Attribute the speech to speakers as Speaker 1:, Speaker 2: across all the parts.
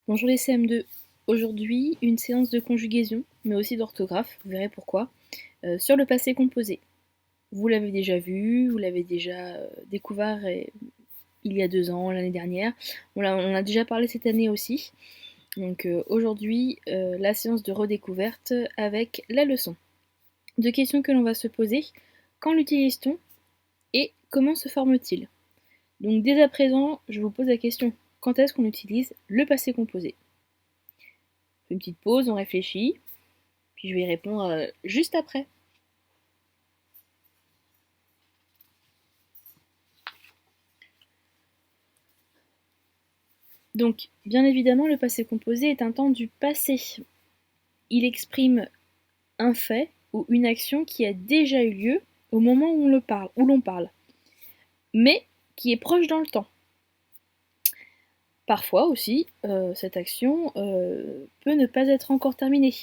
Speaker 1: Bonjour les CM2. Aujourd'hui, une séance de conjugaison, mais aussi d'orthographe, vous verrez pourquoi, sur le passé composé. Vous l'avez déjà vu, vous l'avez déjà découvert il y a 2 ans, l'année dernière. On a déjà parlé cette année aussi. Donc aujourd'hui, la séance de redécouverte avec la leçon. 2 questions que l'on va se poser. Quand l'utilise-t-on et comment se forme-t-il? Donc dès à présent, je vous pose la question, quand est-ce qu'on utilise le passé composé? Une petite pause, on réfléchit, puis je vais y répondre juste après. Donc, bien évidemment, le passé composé est un temps du passé. Il exprime un fait ou une action qui a déjà eu lieu au moment où l'on parle, mais qui est proche dans le temps. Parfois aussi, cette action peut ne pas être encore terminée.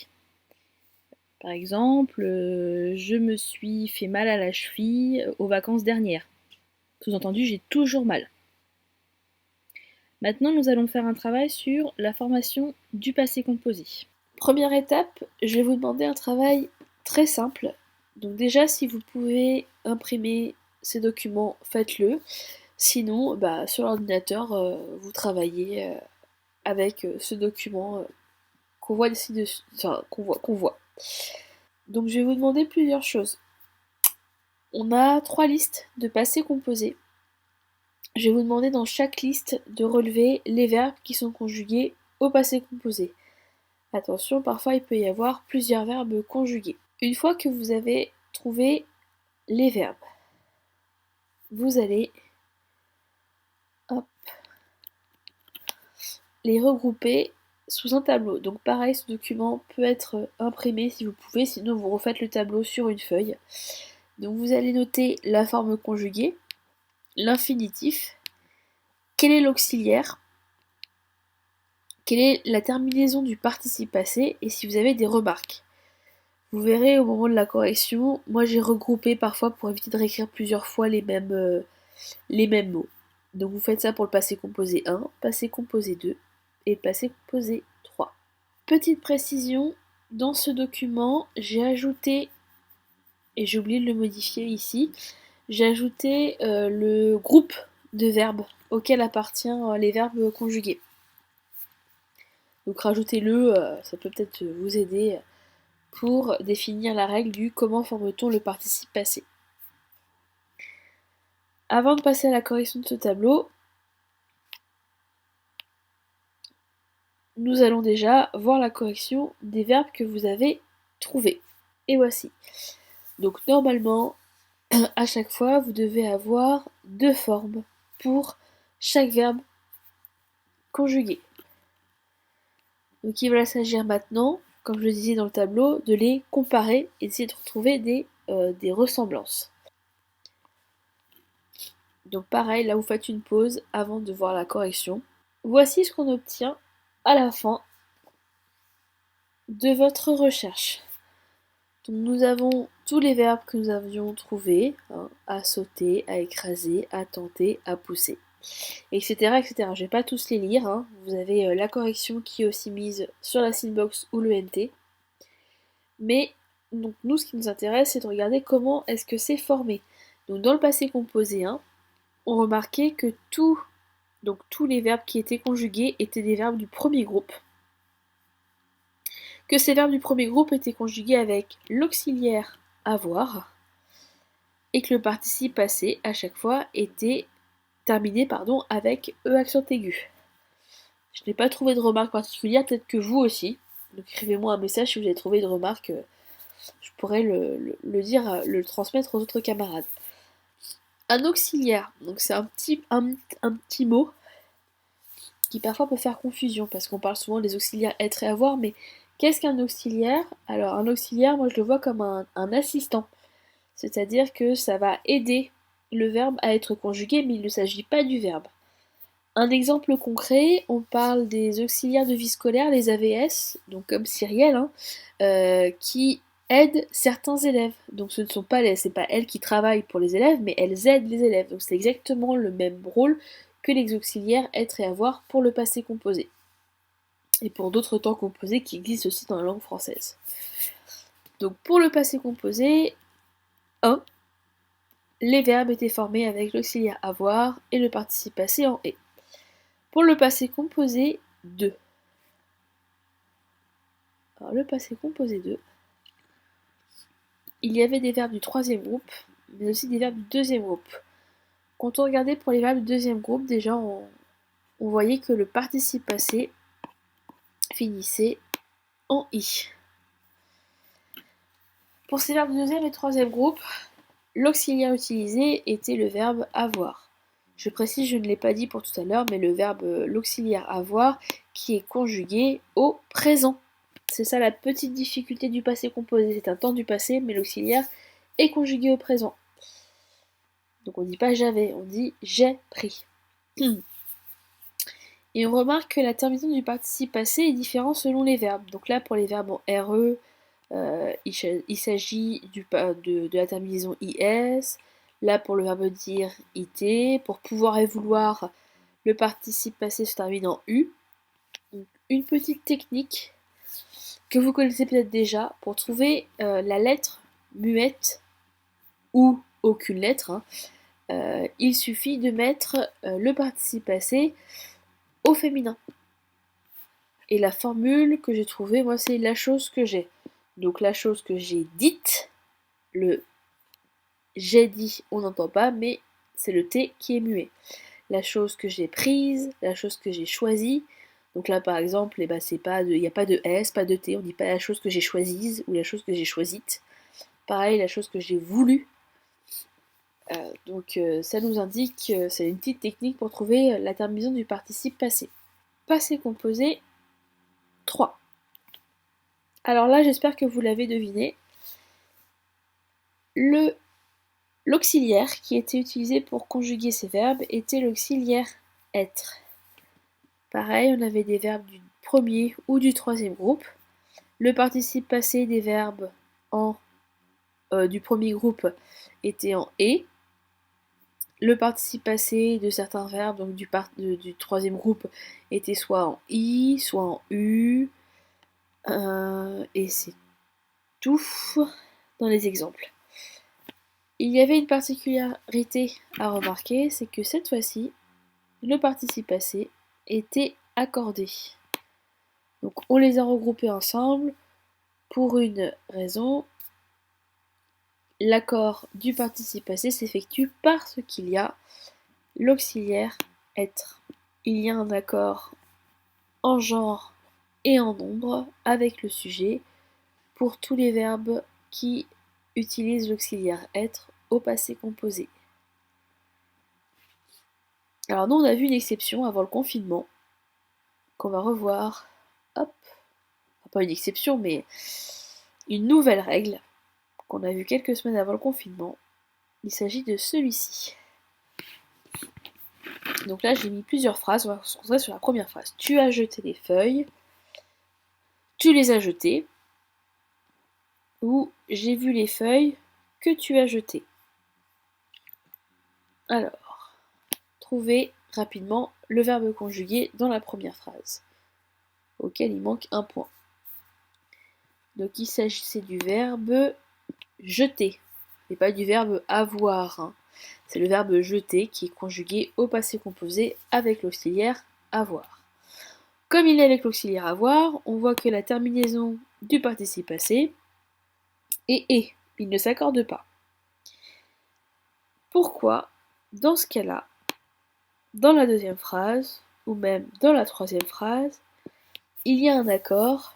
Speaker 1: Par exemple, je me suis fait mal à la cheville aux vacances dernières. Sous-entendu, j'ai toujours mal. Maintenant, nous allons faire un travail sur la formation du passé composé. Première étape, je vais vous demander un travail très simple. Donc déjà, si vous pouvez imprimer ces documents, faites-le. Sinon, sur l'ordinateur, vous travaillez avec ce document qu'on voit ici dessus, enfin qu'on voit. Donc je vais vous demander plusieurs choses. On a 3 listes de passé composé. Je vais vous demander dans chaque liste de relever les verbes qui sont conjugués au passé composé. Attention, parfois il peut y avoir plusieurs verbes conjugués. Une fois que vous avez trouvé les verbes, vous allez les regrouper sous un tableau. Donc pareil, ce document peut être imprimé si vous pouvez, sinon vous refaites le tableau sur une feuille. Donc vous allez noter la forme conjuguée, l'infinitif, quel est l'auxiliaire, quelle est la terminaison du participe passé et si vous avez des remarques. Vous verrez au moment de la correction, moi j'ai regroupé parfois pour éviter de réécrire plusieurs fois les mêmes mots. Donc vous faites ça pour le passé composé 1, passé composé 2 et passé composé 3. Petite précision, dans ce document, j'ai ajouté, et j'ai oublié de le modifier ici, j'ai ajouté le groupe de verbes auquel appartiennent les verbes conjugués. Donc rajoutez-le, ça peut peut-être vous aider pour définir la règle du comment forme-t-on le participe passé. Avant de passer à la correction de ce tableau, nous allons déjà voir la correction des verbes que vous avez trouvés. Et voici. Donc normalement, à chaque fois, vous devez avoir 2 formes pour chaque verbe conjugué. Donc il va s'agir maintenant, comme je le disais dans le tableau, de les comparer et d'essayer de retrouver des ressemblances. Donc pareil, là vous faites une pause avant de voir la correction. Voici ce qu'on obtient à la fin de votre recherche. Donc nous avons tous les verbes que nous avions trouvés, à sauter, à écraser, à tenter, à pousser, etc. etc. Je vais pas tous les lire, vous avez la correction qui est aussi mise sur la synbox ou le NT. Mais donc nous ce qui nous intéresse c'est de regarder comment est-ce que c'est formé. Donc dans le passé composé 1, on remarquait que tous les verbes qui étaient conjugués étaient des verbes du premier groupe. Que ces verbes du premier groupe étaient conjugués avec l'auxiliaire avoir et que le participe passé à chaque fois était terminé avec E accent aigu. Je n'ai pas trouvé de remarque particulière, peut-être que vous aussi. Donc écrivez-moi un message si vous avez trouvé une remarque, je pourrais le dire, le transmettre aux autres camarades. Un auxiliaire, donc c'est un petit mot qui parfois peut faire confusion parce qu'on parle souvent des auxiliaires être et avoir, mais qu'est-ce qu'un auxiliaire? Alors un auxiliaire, moi je le vois comme un assistant, c'est-à-dire que ça va aider le verbe à être conjugué, mais il ne s'agit pas du verbe. Un exemple concret, on parle des auxiliaires de vie scolaire, les AVS, donc comme Cyrielle, qui aident certains élèves. Donc ce ne sont pas c'est pas elles qui travaillent pour les élèves, mais elles aident les élèves. Donc c'est exactement le même rôle que les auxiliaires être et avoir pour le passé composé. et pour d'autres temps composés qui existent aussi dans la langue française. Donc pour le passé composé, 1. Les verbes étaient formés avec l'auxiliaire avoir et le participe passé en est. Pour le passé composé, 2. Alors le passé composé 2, il y avait des verbes du troisième groupe, mais aussi des verbes du deuxième groupe. Quand on regardait pour les verbes du deuxième groupe, déjà on voyait que le participe passé finissait en i. Pour ces verbes du deuxième et troisième groupe, l'auxiliaire utilisé était le verbe avoir. Je précise, je ne l'ai pas dit pour tout à l'heure, mais le verbe l'auxiliaire avoir qui est conjugué au présent. C'est ça la petite difficulté du passé composé, c'est un temps du passé, mais l'auxiliaire est conjugué au présent. Donc on ne dit pas j'avais, on dit j'ai pris. Et on remarque que la terminaison du participe passé est différente selon les verbes. Donc là, pour les verbes en RE, il s'agit de la terminaison IS. Là, pour le verbe dire, IT. Pour pouvoir et vouloir, le participe passé se termine en U. Donc, une petite technique que vous connaissez peut-être déjà pour trouver la lettre muette ou aucune lettre. Il suffit de mettre le participe passé au féminin. Et la formule que j'ai trouvée, moi, c'est la chose que j'ai. Donc la chose que j'ai dite, le j'ai dit, on n'entend pas, mais c'est le T qui est muet. La chose que j'ai prise, la chose que j'ai choisie. Donc là, par exemple, il n'y a pas de S, pas de T, on dit pas la chose que j'ai choisie ou la chose que j'ai choisite. Pareil, la chose que j'ai voulu. Donc ça nous indique, c'est une petite technique pour trouver la terminaison du participe passé. Passé composé 3. Alors là, j'espère que vous l'avez deviné. L'auxiliaire qui était utilisé pour conjuguer ces verbes était l'auxiliaire être. Pareil, on avait des verbes du premier ou du troisième groupe. Le participe passé des verbes du premier groupe était en et. Le participe passé de certains verbes, donc du troisième groupe, était soit en i, soit en u. Et c'est tout dans les exemples. Il y avait une particularité à remarquer, c'est que cette fois-ci, le participe passé était accordé. Donc on les a regroupés ensemble pour une raison. L'accord du participe passé s'effectue parce qu'il y a l'auxiliaire être. Il y a un accord en genre et en nombre avec le sujet pour tous les verbes qui utilisent l'auxiliaire être au passé composé. Alors nous on a vu une exception avant le confinement qu'on va revoir. Hop, pas une exception mais une nouvelle règle qu'on a vue quelques semaines avant le confinement. Il s'agit de celui-ci. Donc là j'ai mis plusieurs phrases, on va se concentrer sur la première phrase. Tu as jeté des feuilles, tu les as jetées, ou j'ai vu les feuilles que tu as jetées. Alors, trouvez rapidement le verbe conjugué dans la première phrase, auquel il manque un point. Donc il s'agissait du verbe jeter, et pas du verbe avoir. C'est le verbe jeter qui est conjugué au passé composé avec l'auxiliaire avoir. Comme il est avec l'auxiliaire avoir, on voit que la terminaison du participe passé est. Il ne s'accorde pas. Pourquoi, dans ce cas-là, dans la deuxième phrase, ou même dans la troisième phrase, il y a un accord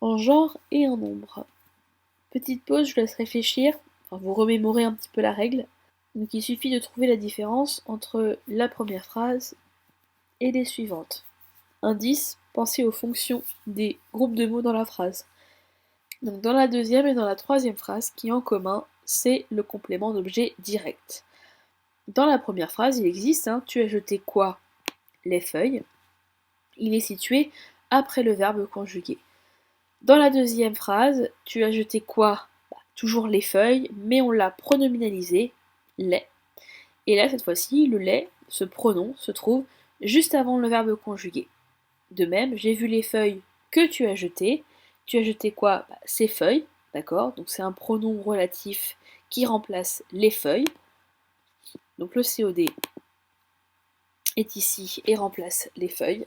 Speaker 1: en genre et en nombre? Petite pause, je vous laisse réfléchir, vous remémorer un petit peu la règle. Donc il suffit de trouver la différence entre la première phrase et les suivantes. Indice, pensez aux fonctions des groupes de mots dans la phrase. Donc dans la deuxième et dans la troisième phrase, qui en commun, c'est le complément d'objet direct. Dans la première phrase, il existe, tu as jeté quoi? Les feuilles. Il est situé après le verbe conjugué. Dans la deuxième phrase, tu as jeté quoi? Toujours les feuilles, mais on l'a pronominalisé, les. Et là, cette fois-ci, le les, ce pronom, se trouve juste avant le verbe conjugué. De même, j'ai vu les feuilles que tu as jetées. Tu as jeté quoi? Ces feuilles, d'accord? Donc c'est un pronom relatif qui remplace les feuilles. Donc le COD est ici et remplace les feuilles.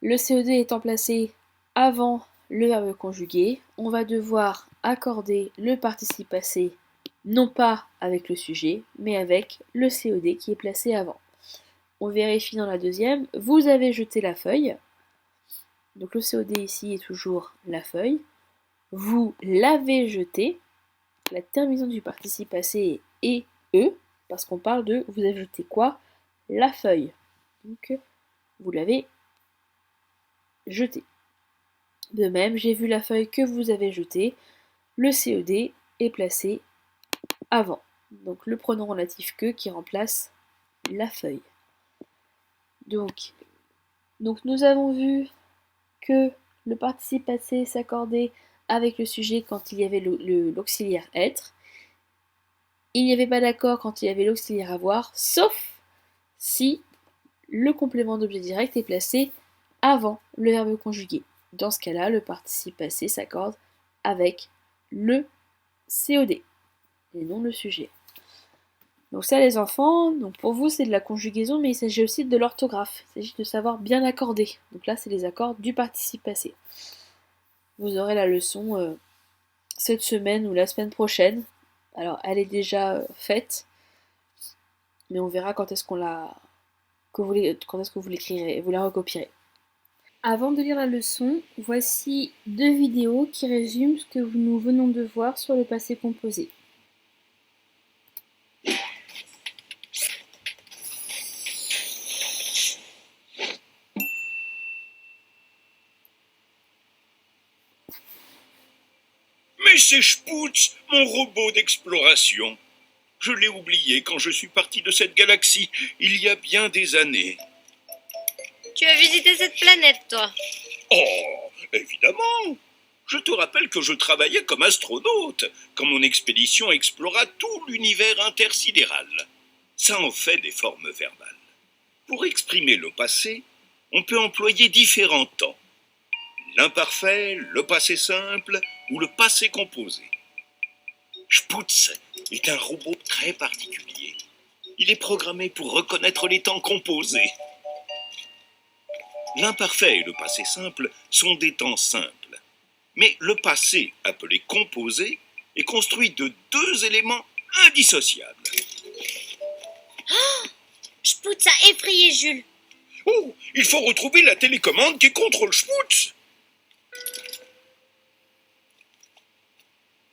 Speaker 1: Le COD étant placé avant le verbe conjugué, on va devoir accorder le participe passé non pas avec le sujet, mais avec le COD qui est placé avant. On vérifie dans la deuxième, vous avez jeté la feuille. Donc le COD ici est toujours la feuille. Vous l'avez jeté. La terminaison du participe passé est E, parce qu'on parle de vous avez jeté quoi? La feuille. Donc vous l'avez jeté. De même, j'ai vu la feuille que vous avez jetée. Le COD est placé avant. Donc le pronom relatif que qui remplace la feuille. Donc nous avons vu que le participe passé s'accordait avec le sujet quand il y avait l'auxiliaire être. Il n'y avait pas d'accord quand il y avait l'auxiliaire avoir, sauf si le complément d'objet direct est placé avant le verbe conjugué. Dans ce cas-là, le participe passé s'accorde avec le COD et non le sujet. Donc ça les enfants, donc pour vous c'est de la conjugaison, mais il s'agit aussi de l'orthographe. Il s'agit de savoir bien accorder. Donc là c'est les accords du participe passé. Vous aurez la leçon cette semaine ou la semaine prochaine. Alors elle est déjà faite, mais on verra quand est-ce qu'on la quand est-ce que vous l'écrirez, vous la recopierez. Avant de lire la leçon, voici 2 vidéos qui résument ce que nous venons de voir sur le passé composé.
Speaker 2: Mais c'est Sputz, mon robot d'exploration. Je l'ai oublié quand je suis parti de cette galaxie, il y a bien des années.
Speaker 3: Tu as visité cette planète, toi?
Speaker 2: Oh, évidemment. Je te rappelle que je travaillais comme astronaute, quand mon expédition explora tout l'univers intersidéral. Ça en fait des formes verbales. Pour exprimer le passé, on peut employer différents temps. L'imparfait, le passé simple ou le passé composé. Sputz est un robot très particulier. Il est programmé pour reconnaître les temps composés. L'imparfait et le passé simple sont des temps simples. Mais le passé, appelé composé, est construit de 2 éléments indissociables.
Speaker 3: Oh, Sputz a effrayé Jules.
Speaker 2: Oh, il faut retrouver la télécommande qui contrôle Sputz.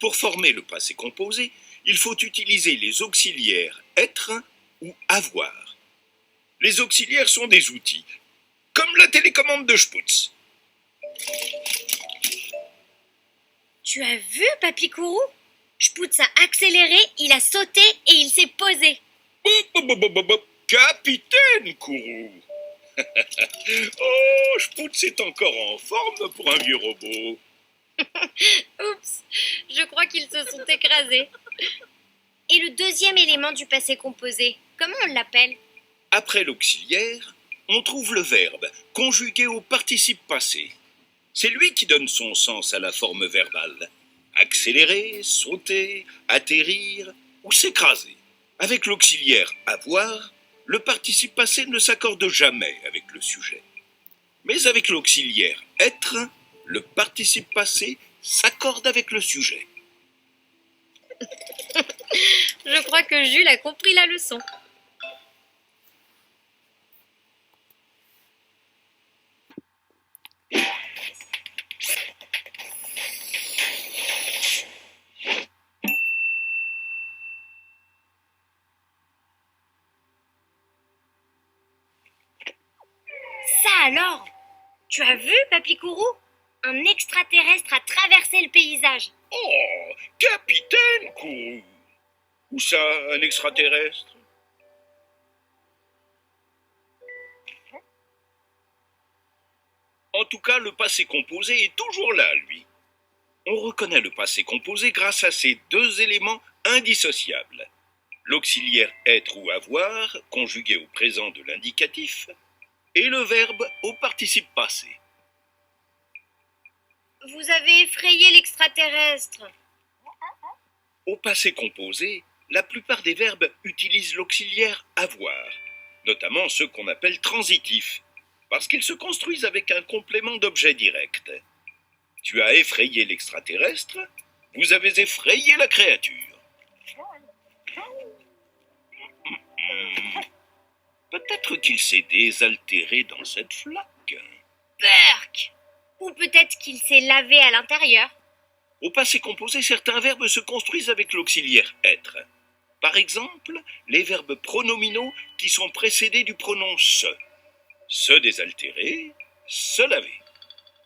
Speaker 2: Pour former le passé composé, il faut utiliser les auxiliaires être ou avoir. Les auxiliaires sont des outils, comme la télécommande de Sputz.
Speaker 3: Tu as vu, Papy Kourou? Sputz a accéléré, il a sauté et il s'est posé.
Speaker 2: Capitaine Kourou. Oh, Sputz est encore en forme pour un vieux robot.
Speaker 3: Oups, je crois qu'ils se sont écrasés. Et le deuxième élément du passé composé, comment on l'appelle?
Speaker 2: Après l'auxiliaire, on trouve le verbe, conjugué au participe passé. C'est lui qui donne son sens à la forme verbale. Accélérer, sauter, atterrir ou s'écraser. Avec l'auxiliaire avoir, le participe passé ne s'accorde jamais avec le sujet. Mais avec l'auxiliaire être, le participe passé s'accorde avec le sujet.
Speaker 3: Je crois que Jules a compris la leçon. Ça alors? Tu as vu, Papy Kourou? Un extraterrestre a traversé le paysage.
Speaker 2: Oh, capitaine Kourou. Où ça, un extraterrestre? En tout cas, le passé composé est toujours là, lui. On reconnaît le passé composé grâce à ces 2 éléments indissociables. L'auxiliaire être ou avoir, conjugué au présent de l'indicatif, et le verbe au participe passé.
Speaker 3: Vous avez effrayé l'extraterrestre.
Speaker 2: Au passé composé, la plupart des verbes utilisent l'auxiliaire avoir, notamment ceux qu'on appelle transitifs, parce qu'ils se construisent avec un complément d'objet direct. Tu as effrayé l'extraterrestre, vous avez effrayé la créature. Peut-être qu'il s'est désaltéré dans cette flaque.
Speaker 3: Burk! Ou peut-être qu'il s'est lavé à l'intérieur.
Speaker 2: Au passé composé, certains verbes se construisent avec l'auxiliaire être. Par exemple, les verbes pronominaux qui sont précédés du pronom se désaltérer, se laver.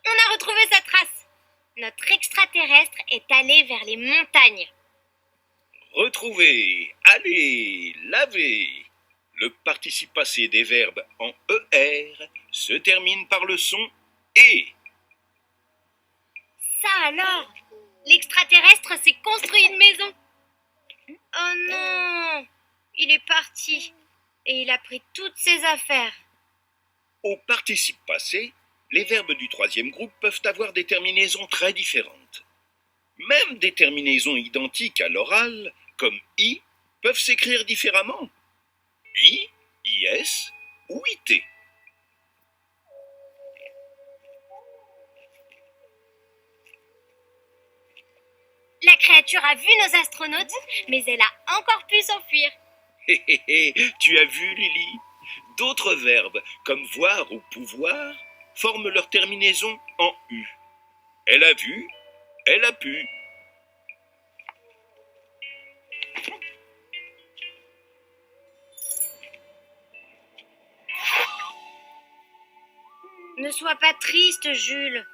Speaker 3: On a retrouvé sa trace. Notre extraterrestre est allé vers les montagnes.
Speaker 2: Retrouver, aller, laver. Le participe passé des verbes en ER se termine par le son et.
Speaker 3: Ça alors! L'extraterrestre s'est construit une maison. Oh non! Il est parti. Et il a pris toutes ses affaires.
Speaker 2: Au participe passé, les verbes du troisième groupe peuvent avoir des terminaisons très différentes. Même des terminaisons identiques à l'oral, comme i, peuvent s'écrire différemment. I, is ou it.
Speaker 3: La créature a vu nos astronautes, mais elle a encore pu s'enfuir.
Speaker 2: Hé hé hé, tu as vu, Lily? D'autres verbes, comme voir ou pouvoir, forment leur terminaison en u. Elle a vu, elle a pu.
Speaker 3: Ne sois pas triste, Jules.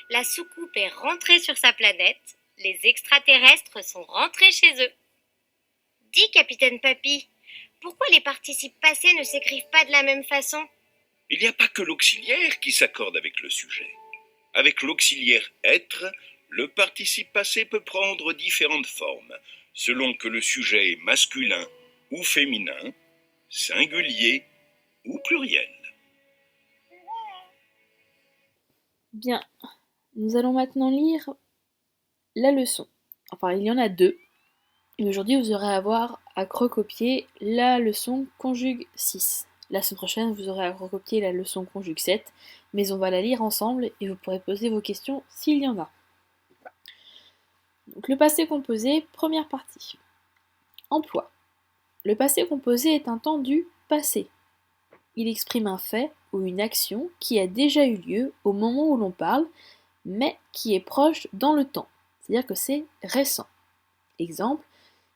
Speaker 3: La soucoupe est rentrée sur sa planète. Les extraterrestres sont rentrés chez eux. Dis, capitaine Papy, pourquoi les participes passés ne s'écrivent pas de la même façon?
Speaker 2: Il n'y a pas que l'auxiliaire qui s'accorde avec le sujet. Avec l'auxiliaire être, le participe passé peut prendre différentes formes, selon que le sujet est masculin ou féminin, singulier ou pluriel.
Speaker 1: Bien, nous allons maintenant lire la leçon. Enfin, il y en a deux. Et aujourd'hui, vous aurez à recopier la leçon conjugue 6. La semaine prochaine, vous aurez à recopier la leçon conjugue 7, mais on va la lire ensemble et vous pourrez poser vos questions s'il y en a. Donc, le passé composé, première partie. Emploi. Le passé composé est un temps du passé. Il exprime un fait ou une action qui a déjà eu lieu au moment où l'on parle, mais qui est proche dans le temps, c'est-à-dire que c'est récent. Exemple,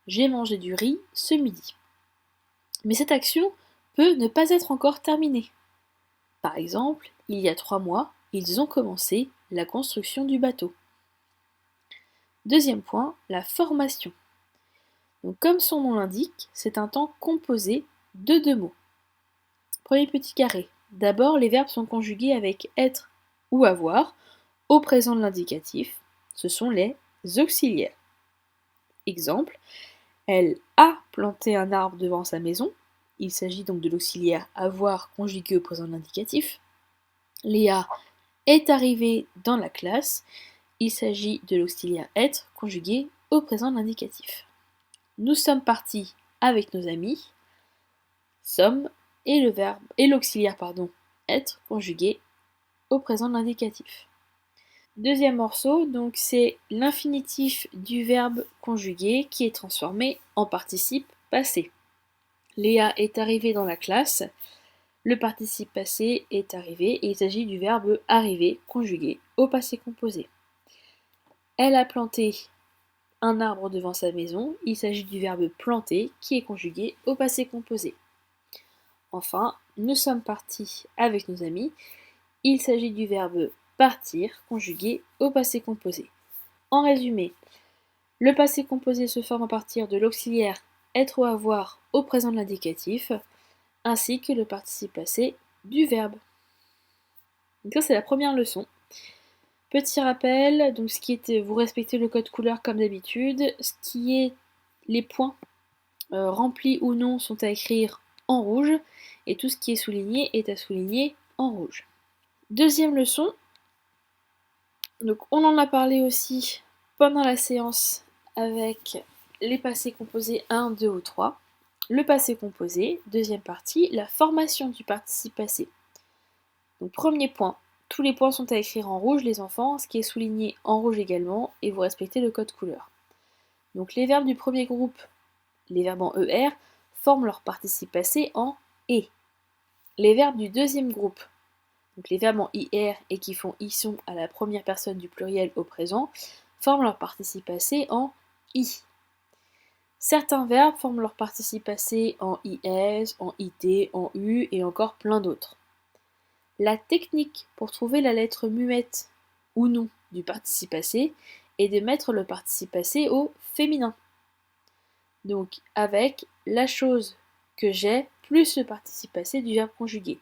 Speaker 1: j'ai mangé du riz ce midi. Mais cette action peut ne pas être encore terminée. Par exemple, il y a 3 mois, ils ont commencé la construction du bateau. Deuxième point, la formation. Donc, comme son nom l'indique, c'est un temps composé de 2 mots. Premier petit carré. D'abord, les verbes sont conjugués avec être ou avoir au présent de l'indicatif. Ce sont les auxiliaires. Exemple, elle a planté un arbre devant sa maison. Il s'agit donc de l'auxiliaire avoir conjugué au présent de l'indicatif. Léa est arrivée dans la classe. Il s'agit de l'auxiliaire être conjugué au présent de l'indicatif. Nous sommes partis avec nos amis. Sommes et le verbe et l'auxiliaire être conjugué au présent de l'indicatif. Deuxième morceau, donc c'est l'infinitif du verbe conjugué qui est transformé en participe passé. Léa est arrivée dans la classe. Le participe passé est arrivé et il s'agit du verbe arriver conjugué au passé composé. Elle a planté un arbre devant sa maison. Il s'agit du verbe planter qui est conjugué au passé composé. Enfin, nous sommes partis avec nos amis. Il s'agit du verbe partir conjugué au passé composé. En résumé, le passé composé se forme à partir de l'auxiliaire être ou avoir au présent de l'indicatif, ainsi que le participe passé du verbe. Donc ça c'est la première leçon. Petit rappel, donc vous respectez le code couleur comme d'habitude. Ce qui est les points remplis ou non sont à écrire en rouge et tout ce qui est souligné est à souligner en rouge. Deuxième leçon, donc on en a parlé aussi pendant la séance avec les passés composés 1, 2 ou 3. Le passé composé, deuxième partie, la formation du participe passé. Donc premier point, tous les points sont à écrire en rouge les enfants, ce qui est souligné en rouge également, et vous respectez le code couleur. Donc les verbes du premier groupe, les verbes en ER, forment leur participe passé en et. Les verbes du deuxième groupe, donc les verbes en IR et qui font y sont à la première personne du pluriel au présent, forment leur participe passé en I. Certains verbes forment leur participe passé en IS, en IT, en U et encore plein d'autres. La technique pour trouver la lettre muette ou non du participe passé est de mettre le participe passé au féminin. Donc avec la chose que j'ai plus le participe passé du verbe conjugué.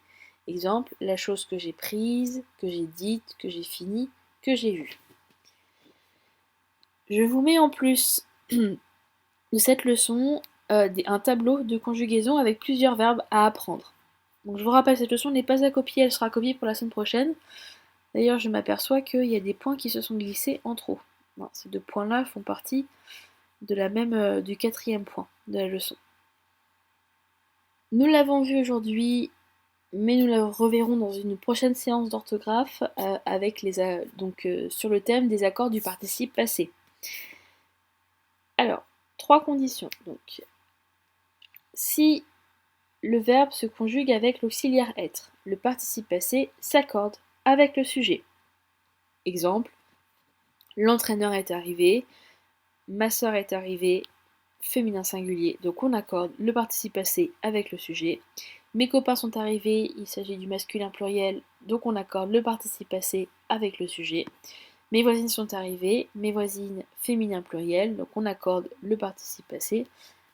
Speaker 1: Exemple, la chose que j'ai prise, que j'ai dite, que j'ai fini, que j'ai vue. Je vous mets en plus de cette leçon un tableau de conjugaison avec plusieurs verbes à apprendre. Donc je vous rappelle, cette leçon n'est pas à copier, elle sera copiée pour la semaine prochaine. D'ailleurs, je m'aperçois qu'il y a des points qui se sont glissés en trop. Non, ces deux points-là font partie de la même, du quatrième point de la leçon. Nous l'avons vu aujourd'hui, mais nous la reverrons dans une prochaine séance d'orthographe avec sur le thème des accords du participe passé. Alors, 3 conditions. Donc, si le verbe se conjugue avec l'auxiliaire être, le participe passé s'accorde avec le sujet. Exemple, l'entraîneur est arrivé, ma sœur est arrivée, féminin singulier, donc on accorde le participe passé avec le sujet. Mes copains sont arrivés, il s'agit du masculin pluriel, donc on accorde le participe passé avec le sujet. Mes voisines sont arrivées, mes voisines féminin pluriel, donc on accorde le participe passé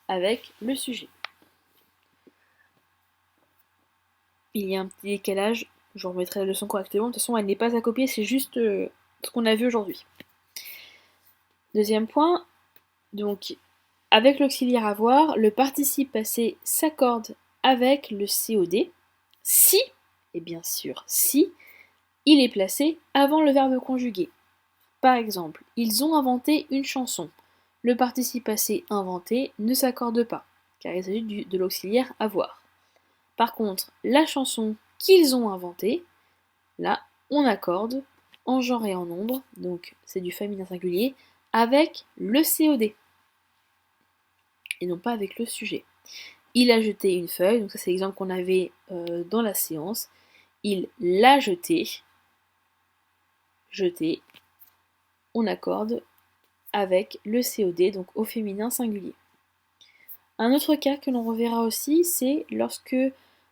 Speaker 1: avec le sujet. Il y a un petit décalage, je remettrai la leçon correctement, de toute façon elle n'est pas à copier, c'est juste ce qu'on a vu aujourd'hui. Deuxième point, donc avec l'auxiliaire avoir, le participe passé s'accorde avec le COD si, et bien sûr si, il est placé avant le verbe conjugué. Par exemple, ils ont inventé une chanson. Le participe passé inventé ne s'accorde pas, car il s'agit de l'auxiliaire avoir. Par contre, la chanson qu'ils ont inventée, là, on accorde en genre et en nombre, donc c'est du féminin singulier, avec le COD, et non pas avec le sujet. Il a jeté une feuille, donc ça c'est l'exemple qu'on avait dans la séance. Il l'a jeté, on accorde avec le COD, donc au féminin singulier. Un autre cas que l'on reverra aussi, c'est lorsque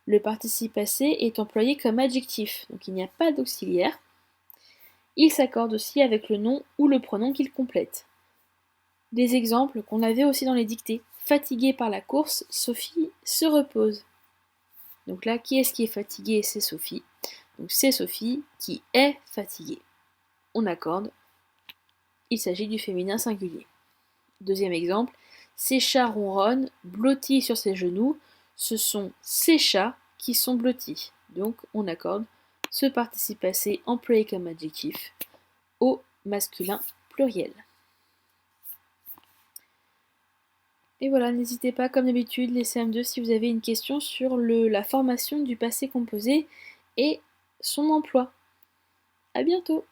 Speaker 1: le participe passé est employé comme adjectif, donc il n'y a pas d'auxiliaire. Il s'accorde aussi avec le nom ou le pronom qu'il complète. Des exemples qu'on avait aussi dans les dictées. Fatiguée par la course, Sophie se repose. Donc là, qui est-ce qui est fatigué? C'est Sophie. Donc c'est Sophie qui est fatiguée. On accorde. Il s'agit du féminin singulier. Deuxième exemple. Ses chats ronronnent, blottis sur ses genoux. Ce sont ses chats qui sont blottis. Donc on accorde ce participe passé employé comme adjectif au masculin pluriel. Et voilà, n'hésitez pas, comme d'habitude, les CM2, si vous avez une question sur la formation du passé composé et son emploi. À bientôt!